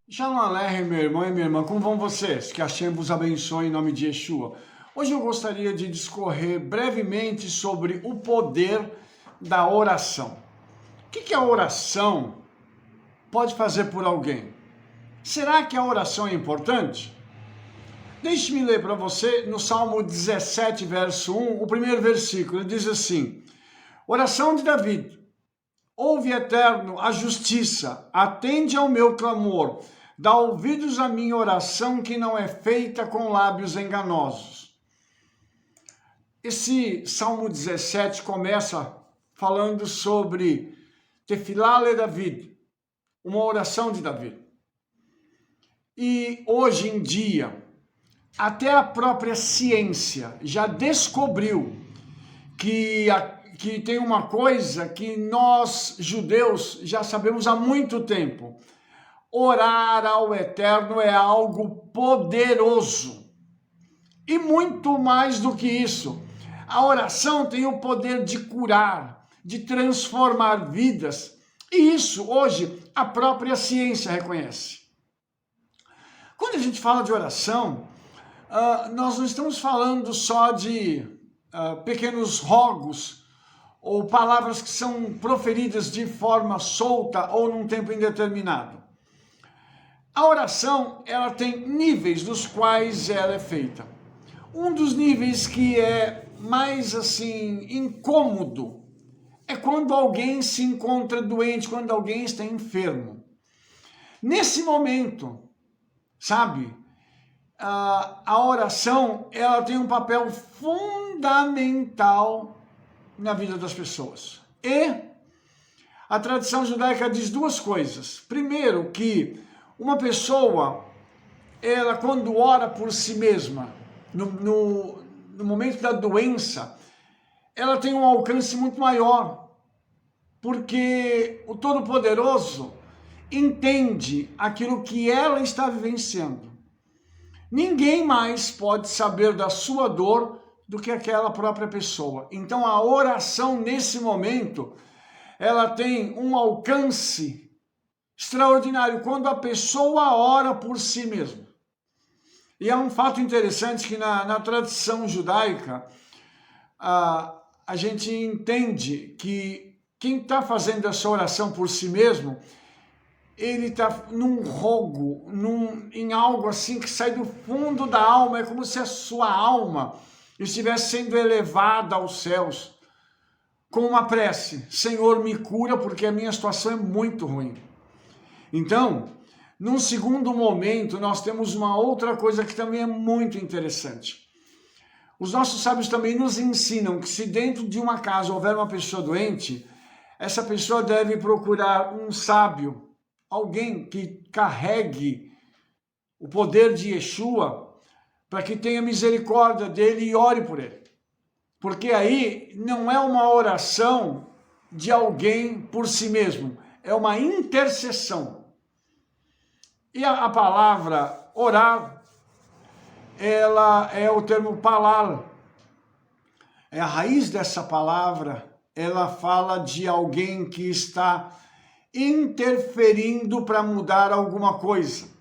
Shalom Aleichem, meu irmão e minha irmã, como vão vocês? Que Hashem vos abençoe em nome de Yeshua. Hoje eu gostaria de discorrer brevemente sobre o poder da oração. O que a oração pode fazer por alguém? Será que a oração é importante? Deixe-me ler para você no Salmo 17, verso 1, o primeiro versículo. Ele diz assim: oração de Davi. Ouve, Eterno, a justiça, atende ao meu clamor, dá ouvidos à minha oração que não é feita com lábios enganosos. Esse Salmo 17 começa falando sobre Tefilá le David, uma oração de Davi. E hoje em dia, até a própria ciência já descobriu que tem uma coisa que nós, judeus, já sabemos há muito tempo. Orar ao Eterno é algo poderoso. E muito mais do que isso, a oração tem o poder de curar, de transformar vidas. E isso, hoje, a própria ciência reconhece. Quando a gente fala de oração, nós não estamos falando só de pequenos rogos ou palavras que são proferidas de forma solta ou num tempo indeterminado. A oração, ela tem níveis dos quais ela é feita. Um dos níveis que é mais assim incômodo é quando alguém se encontra doente, quando alguém está enfermo. Nesse momento, sabe, a oração, ela tem um papel fundamental na vida das pessoas. E a tradição judaica diz duas coisas. Primeiro, que uma pessoa, ela quando ora por si mesma, no momento da doença, ela tem um alcance muito maior, porque o Todo-Poderoso entende aquilo que ela está vivenciando. Ninguém mais pode saber da sua dor do que aquela própria pessoa. Então a oração nesse momento, ela tem um alcance extraordinário quando a pessoa ora por si mesma. E é um fato interessante que na tradição judaica, a gente entende que quem está fazendo essa oração por si mesmo, ele está num rogo, em algo assim que sai do fundo da alma, é como se a sua alma estivesse sendo elevada aos céus, com uma prece: Senhor, me cura porque a minha situação é muito ruim. Então, num segundo momento, nós temos uma outra coisa que também é muito interessante. Os nossos sábios também nos ensinam que se dentro de uma casa houver uma pessoa doente, essa pessoa deve procurar um sábio, alguém que carregue o poder de Yeshua, para que tenha misericórdia dele e ore por ele. Porque aí não é uma oração de alguém por si mesmo, é uma intercessão. E a palavra orar, ela é o termo palal. É a raiz dessa palavra, ela fala de alguém que está interferindo para mudar alguma coisa.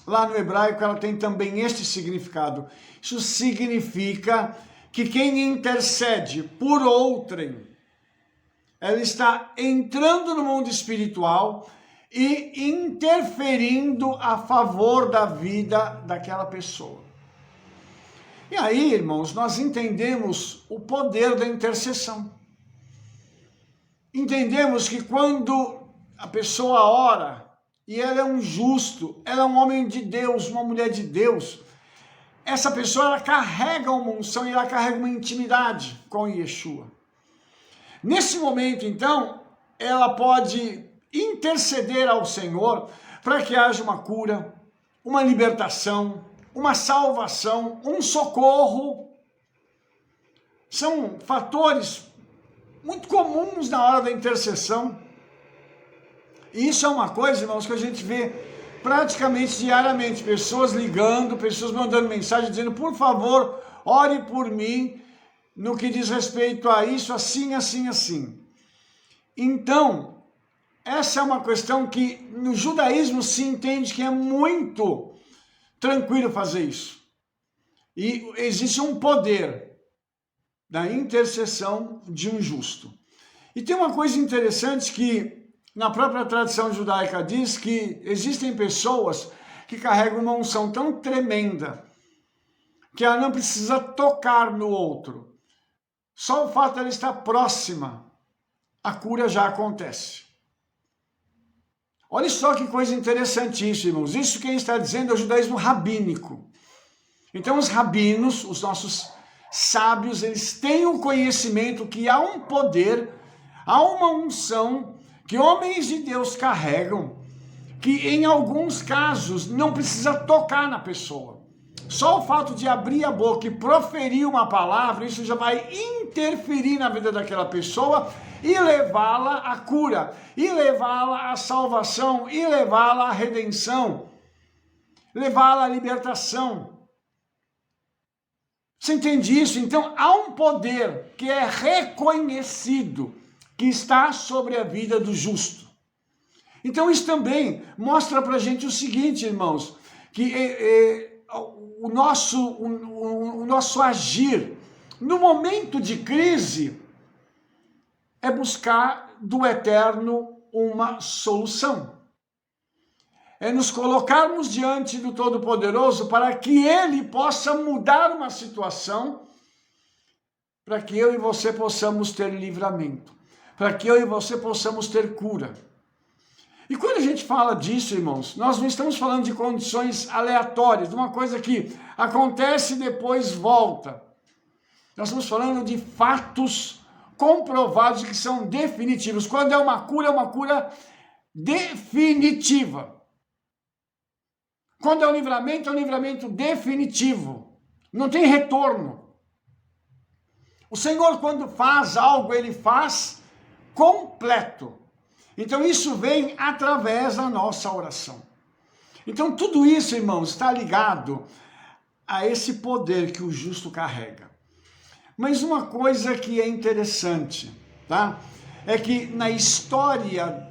Lá no hebraico ela tem também este significado. Isso significa que quem intercede por outrem, ela está entrando no mundo espiritual e interferindo a favor da vida daquela pessoa. E aí, irmãos, nós entendemos o poder da intercessão. Entendemos que quando a pessoa ora, e ela é um justo, ela é um homem de Deus, uma mulher de Deus, essa pessoa ela carrega uma unção e ela carrega uma intimidade com Yeshua. Nesse momento, então, ela pode interceder ao Senhor para que haja uma cura, uma libertação, uma salvação, um socorro. São fatores muito comuns na hora da intercessão. E isso é uma coisa, irmãos, que a gente vê praticamente diariamente. Pessoas ligando, pessoas mandando mensagem dizendo: por favor, ore por mim no que diz respeito a isso, assim, assim, assim. Então, essa é uma questão que no judaísmo se entende que é muito tranquilo fazer isso. E existe um poder da intercessão de um justo. E tem uma coisa interessante que na própria tradição judaica diz que existem pessoas que carregam uma unção tão tremenda que ela não precisa tocar no outro. Só o fato de ela estar próxima, a cura já acontece. Olha só que coisa interessantíssima, irmãos. Isso quem está dizendo é o judaísmo rabínico. Então os rabinos, os nossos sábios, eles têm um conhecimento que há um poder, há uma unção que homens de Deus carregam, que em alguns casos não precisa tocar na pessoa. Só o fato de abrir a boca e proferir uma palavra, isso já vai interferir na vida daquela pessoa e levá-la à cura, e levá-la à salvação, e levá-la à redenção, levá-la à libertação. Você entende isso? Então há um poder que é reconhecido, que está sobre a vida do justo. Então isso também mostra para a gente o seguinte, irmãos, que o nosso agir no momento de crise é buscar do eterno uma solução. É nos colocarmos diante do Todo-Poderoso para que Ele possa mudar uma situação, para que eu e você possamos ter livramento, para que eu e você possamos ter cura. E quando a gente fala disso, irmãos, nós não estamos falando de condições aleatórias, de uma coisa que acontece e depois volta. Nós estamos falando de fatos comprovados que são definitivos. Quando é uma cura definitiva. Quando é um livramento definitivo. Não tem retorno. O Senhor, quando faz algo, Ele faz completo. Então isso vem através da nossa oração. Então tudo isso, irmãos, está ligado a esse poder que o justo carrega. Mas uma coisa que é interessante, tá? É que na história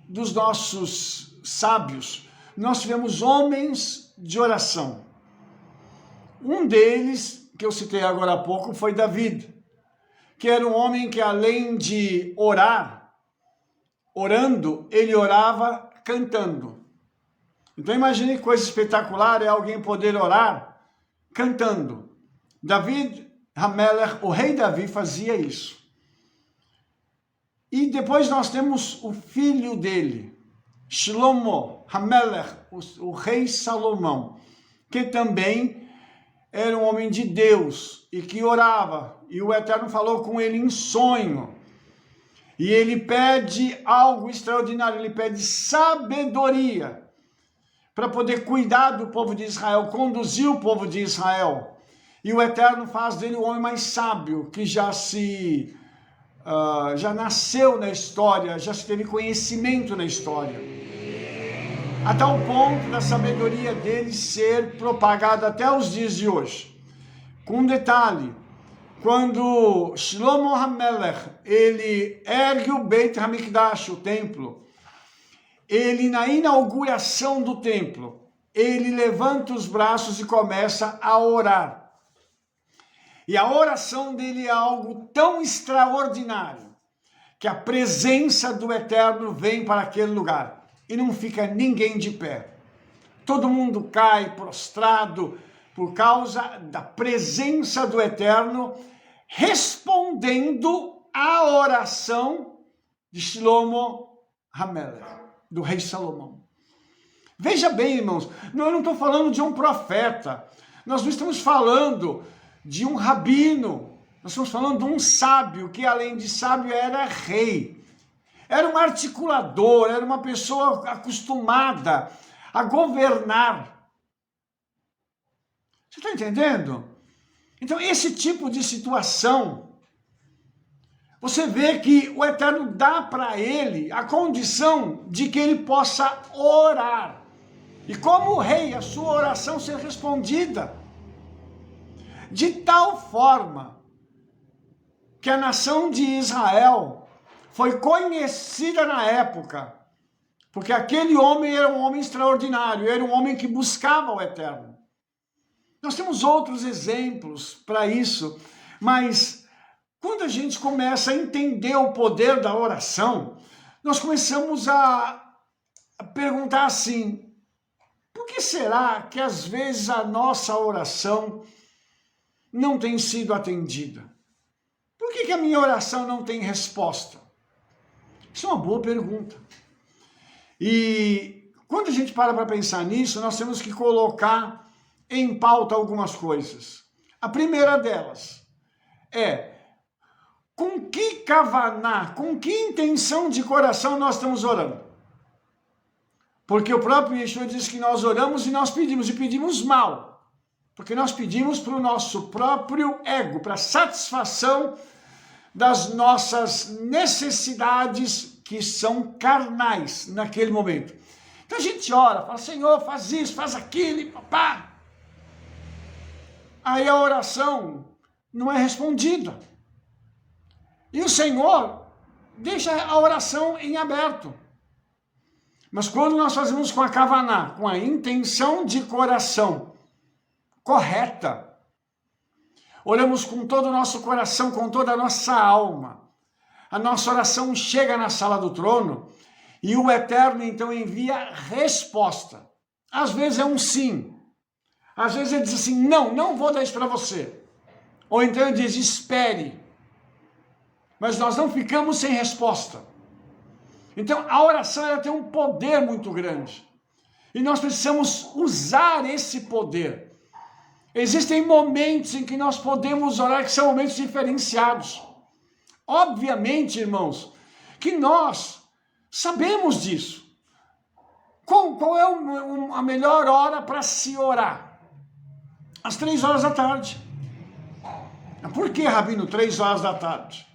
dos nossos sábios, nós tivemos homens de oração. Um deles, que eu citei agora há pouco, foi David, que era um homem que além de orando, ele orava cantando. Então imagine que coisa espetacular é alguém poder orar cantando. David Hamelech, o rei Davi, fazia isso. E depois nós temos o filho dele, Shlomo Hamelech, o rei Salomão, que também era um homem de Deus e que orava. E o Eterno falou com ele em sonho. E ele pede algo extraordinário, ele pede sabedoria para poder cuidar do povo de Israel, conduzir o povo de Israel. E o Eterno faz dele o homem mais sábio, que já nasceu na história, já teve conhecimento na história. A tal ponto da sabedoria dele ser propagada até os dias de hoje. Com um detalhe, quando Shlomo Hamelech, ele ergue o Beit HaMikdash, o templo, ele na inauguração do templo, ele levanta os braços e começa a orar. E a oração dele é algo tão extraordinário, que a presença do Eterno vem para aquele lugar e não fica ninguém de pé. Todo mundo cai prostrado por causa da presença do Eterno, respondendo à oração de Shlomo Hamelech, do rei Salomão. Veja bem, irmãos, eu não estou falando de um profeta, nós não estamos falando de um rabino, nós estamos falando de um sábio, que além de sábio era rei, era um articulador, era uma pessoa acostumada a governar. Você está entendendo? Então esse tipo de situação, você vê que o Eterno dá para ele a condição de que ele possa orar. E como rei, a sua oração ser respondida. De tal forma que a nação de Israel foi conhecida na época, porque aquele homem era um homem extraordinário, era um homem que buscava o eterno. Nós temos outros exemplos para isso, mas quando a gente começa a entender o poder da oração, nós começamos a perguntar assim, por que será que às vezes a nossa oração não tem sido atendida? Por que a minha oração não tem resposta? Isso é uma boa pergunta. E quando a gente para pensar nisso, nós temos que colocar em pauta algumas coisas. A primeira delas é, com que kavaná, com que intenção de coração nós estamos orando? Porque o próprio Yeshua diz que nós oramos e nós pedimos, e pedimos mal. Porque nós pedimos para o nosso próprio ego, para satisfação das nossas necessidades que são carnais naquele momento. Então a gente ora, fala, Senhor, faz isso, faz aquilo, e papá. Aí a oração não é respondida. E o Senhor deixa a oração em aberto. Mas quando nós fazemos com a kavaná, com a intenção de coração correta, oramos com todo o nosso coração, com toda a nossa alma, a nossa oração chega na sala do trono e o Eterno então envia resposta. Às vezes é um sim. Às vezes ele diz assim, não vou dar isso para você. Ou então ele diz, espere. Mas nós não ficamos sem resposta. Então a oração ela tem um poder muito grande. E nós precisamos usar esse poder. Existem momentos em que nós podemos orar que são momentos diferenciados. Obviamente, irmãos, que nós sabemos disso. Qual é a melhor hora para se orar? Às 3 horas da tarde. Por que, Rabino, 3 horas da tarde?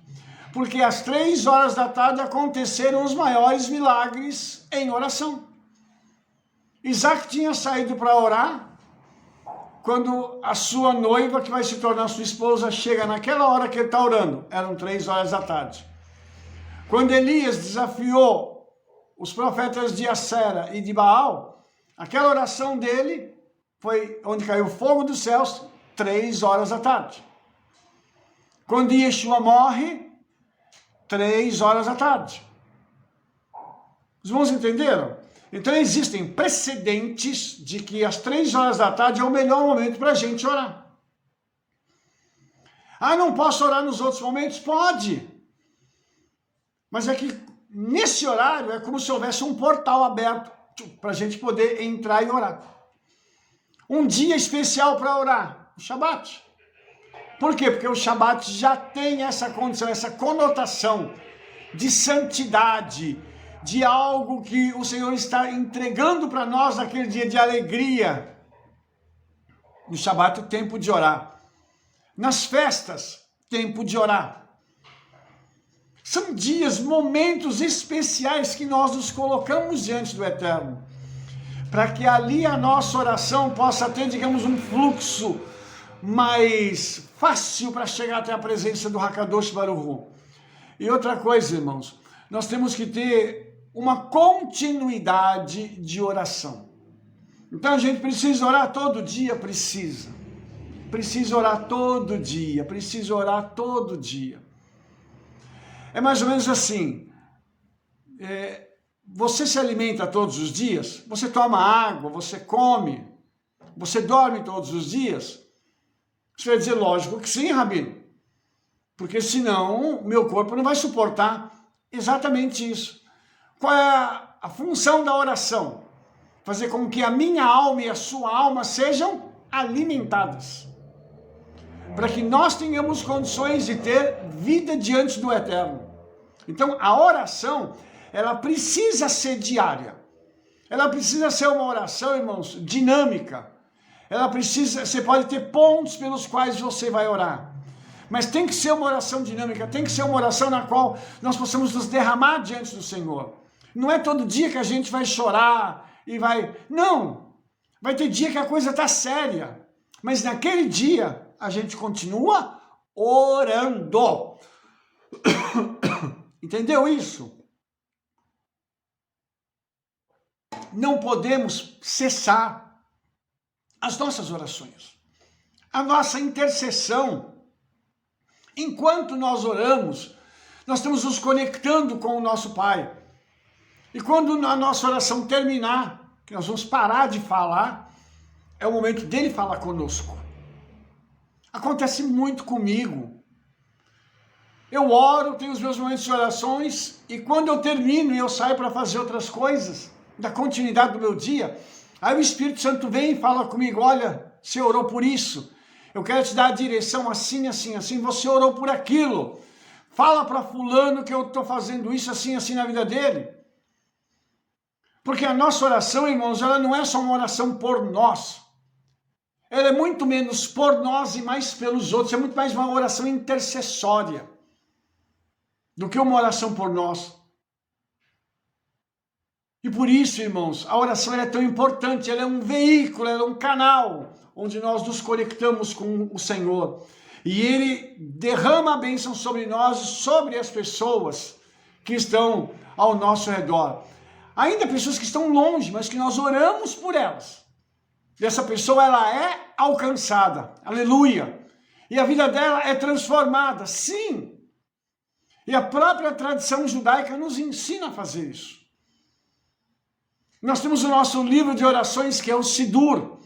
Porque às 3 horas da tarde aconteceram os maiores milagres em oração. Isaac tinha saído para orar, quando a sua noiva, que vai se tornar sua esposa, chega naquela hora que ele está orando. Eram 3 horas da tarde. Quando Elias desafiou os profetas de Assera e de Baal, aquela oração dele foi onde caiu fogo dos céus, 3 horas da tarde. Quando Yeshua morre, 3 horas da tarde. Os irmãos entenderam? Então existem precedentes de que às 3 horas da tarde é o melhor momento para a gente orar. Ah, não posso orar nos outros momentos? Pode. Mas é que nesse horário é como se houvesse um portal aberto para a gente poder entrar e orar. Um dia especial para orar, o Shabat. Por quê? Porque o Shabat já tem essa condição, essa conotação de santidade, de algo que o Senhor está entregando para nós naquele dia de alegria. No Shabat, tempo de orar. Nas festas, tempo de orar. São dias, momentos especiais que nós nos colocamos diante do Eterno, para que ali a nossa oração possa ter, digamos, um fluxo mais fácil para chegar até a presença do Hakadosh Baruch Hu. E outra coisa, irmãos, nós temos que ter uma continuidade de oração. Então a gente precisa orar todo dia, precisa orar todo dia, precisa orar todo dia. É mais ou menos assim, você se alimenta todos os dias, você toma água, você come, você dorme todos os dias? Você vai dizer, lógico que sim, Rabino, porque senão meu corpo não vai suportar exatamente isso. Qual é a função da oração? Fazer com que a minha alma e a sua alma sejam alimentadas, para que nós tenhamos condições de ter vida diante do Eterno. Então a oração, ela precisa ser diária, ela precisa ser uma oração, irmãos, dinâmica. Ela precisa, você pode ter pontos pelos quais você vai orar, mas tem que ser uma oração dinâmica, tem que ser uma oração na qual nós possamos nos derramar diante do Senhor. Não é todo dia que a gente vai chorar e vai... Não! Vai ter dia que a coisa está séria, mas naquele dia a gente continua orando. Entendeu isso? Não podemos cessar as nossas orações, a nossa intercessão. Enquanto nós oramos, nós estamos nos conectando com o nosso Pai. E quando a nossa oração terminar, que nós vamos parar de falar, é o momento dele falar conosco. Acontece muito comigo. Eu oro, tenho os meus momentos de orações, e quando eu termino e eu saio para fazer outras coisas, da continuidade do meu dia, aí o Espírito Santo vem e fala comigo, olha, você orou por isso, eu quero te dar a direção assim, assim, assim, você orou por aquilo, fala para fulano que eu estou fazendo isso assim, assim na vida dele. Porque a nossa oração, irmãos, ela não é só uma oração por nós, ela é muito menos por nós e mais pelos outros, é muito mais uma oração intercessória do que uma oração por nós. E por isso, irmãos, a oração é tão importante, ela é um veículo, ela é um canal onde nós nos conectamos com o Senhor. E Ele derrama a bênção sobre nós e sobre as pessoas que estão ao nosso redor. Ainda pessoas que estão longe, mas que nós oramos por elas. E essa pessoa, ela é alcançada, aleluia. E a vida dela é transformada, sim. E a própria tradição judaica nos ensina a fazer isso. Nós temos o nosso livro de orações, que é o Sidur,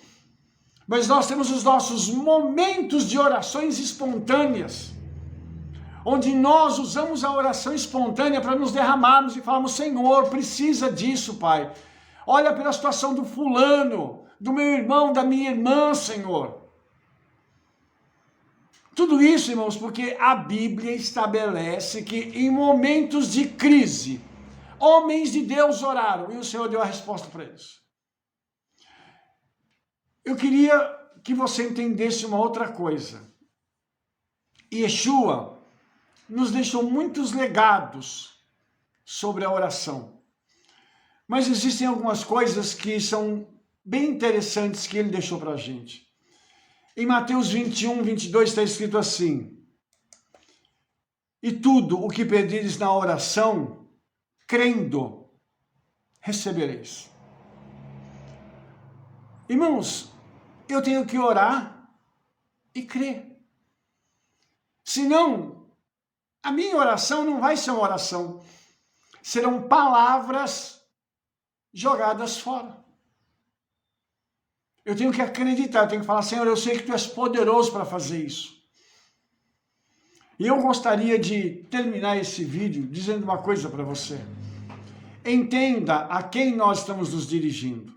mas nós temos os nossos momentos de orações espontâneas, onde nós usamos a oração espontânea para nos derramarmos e falarmos, Senhor, precisa disso, Pai. Olha pela situação do fulano, do meu irmão, da minha irmã, Senhor. Tudo isso, irmãos, porque a Bíblia estabelece que em momentos de crise, homens de Deus oraram e o Senhor deu a resposta para eles. Eu queria que você entendesse uma outra coisa. Yeshua nos deixou muitos legados sobre a oração. Mas existem algumas coisas que são bem interessantes que ele deixou para a gente. Em Mateus 21, 22 está escrito assim, e tudo o que pedires na oração, crendo, recebereis. Irmãos, eu tenho que orar e crer. Senão, a minha oração não vai ser uma oração. Serão palavras jogadas fora. Eu tenho que acreditar, eu tenho que falar, Senhor, eu sei que Tu és poderoso para fazer isso. E eu gostaria de terminar esse vídeo dizendo uma coisa para você. Entenda a quem nós estamos nos dirigindo.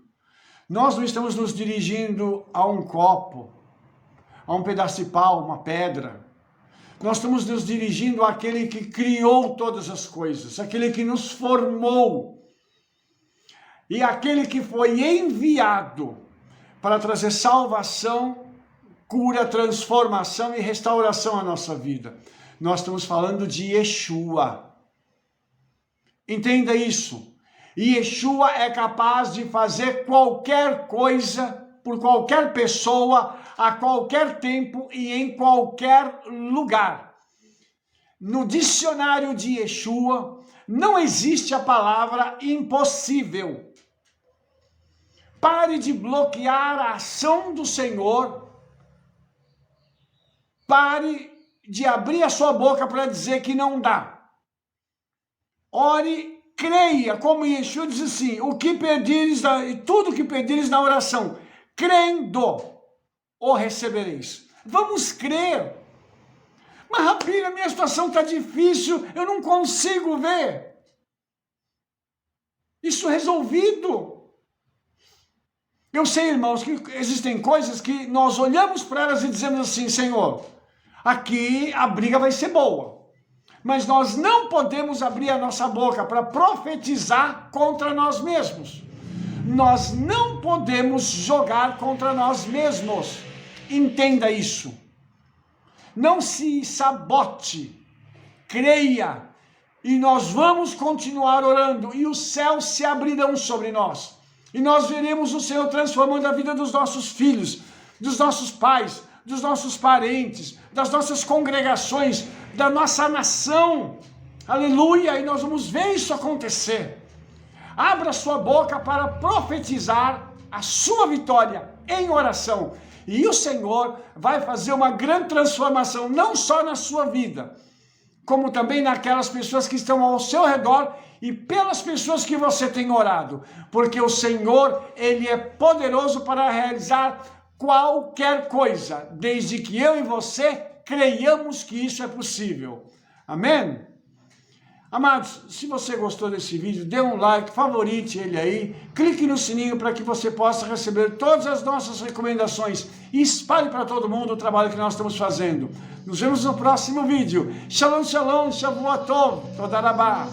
Nós não estamos nos dirigindo a um copo, a um pedaço de pau, uma pedra. Nós estamos nos dirigindo àquele que criou todas as coisas, aquele que nos formou. E aquele que foi enviado para trazer salvação, cura, transformação e restauração à nossa vida. Nós estamos falando de Yeshua. Entenda isso. Yeshua é capaz de fazer qualquer coisa por qualquer pessoa, a qualquer tempo e em qualquer lugar. No dicionário de Yeshua não existe a palavra impossível. Pare de bloquear a ação do Senhor. Pare de abrir a sua boca para dizer que não dá. Ore, creia, como Yeshua diz assim, o que pedires, tudo que pedires na oração, crendo, o recebereis. Vamos crer. Mas, Rabino, a minha situação está difícil, eu não consigo ver isso resolvido. Eu sei, irmãos, que existem coisas que nós olhamos para elas e dizemos assim, Senhor, aqui a briga vai ser boa. Mas nós não podemos abrir a nossa boca para profetizar contra nós mesmos. Nós não podemos jogar contra nós mesmos. Entenda isso. Não se sabote. Creia. E nós vamos continuar orando. E os céus se abrirão sobre nós. E nós veremos o Senhor transformando a vida dos nossos filhos, dos nossos pais, dos nossos parentes, das nossas congregações, da nossa nação. Aleluia! E nós vamos ver isso acontecer. Abra sua boca para profetizar a sua vitória em oração. E o Senhor vai fazer uma grande transformação, não só na sua vida, como também naquelas pessoas que estão ao seu redor e pelas pessoas que você tem orado. Porque o Senhor, Ele é poderoso para realizar qualquer coisa, desde que eu e você creiamos que isso é possível. Amém? Amados, se você gostou desse vídeo, dê um like, favorite ele aí, clique no sininho para que você possa receber todas as nossas recomendações e espalhe para todo mundo o trabalho que nós estamos fazendo. Nos vemos no próximo vídeo. Shalom, shalom, shavuot tov, toda rabá.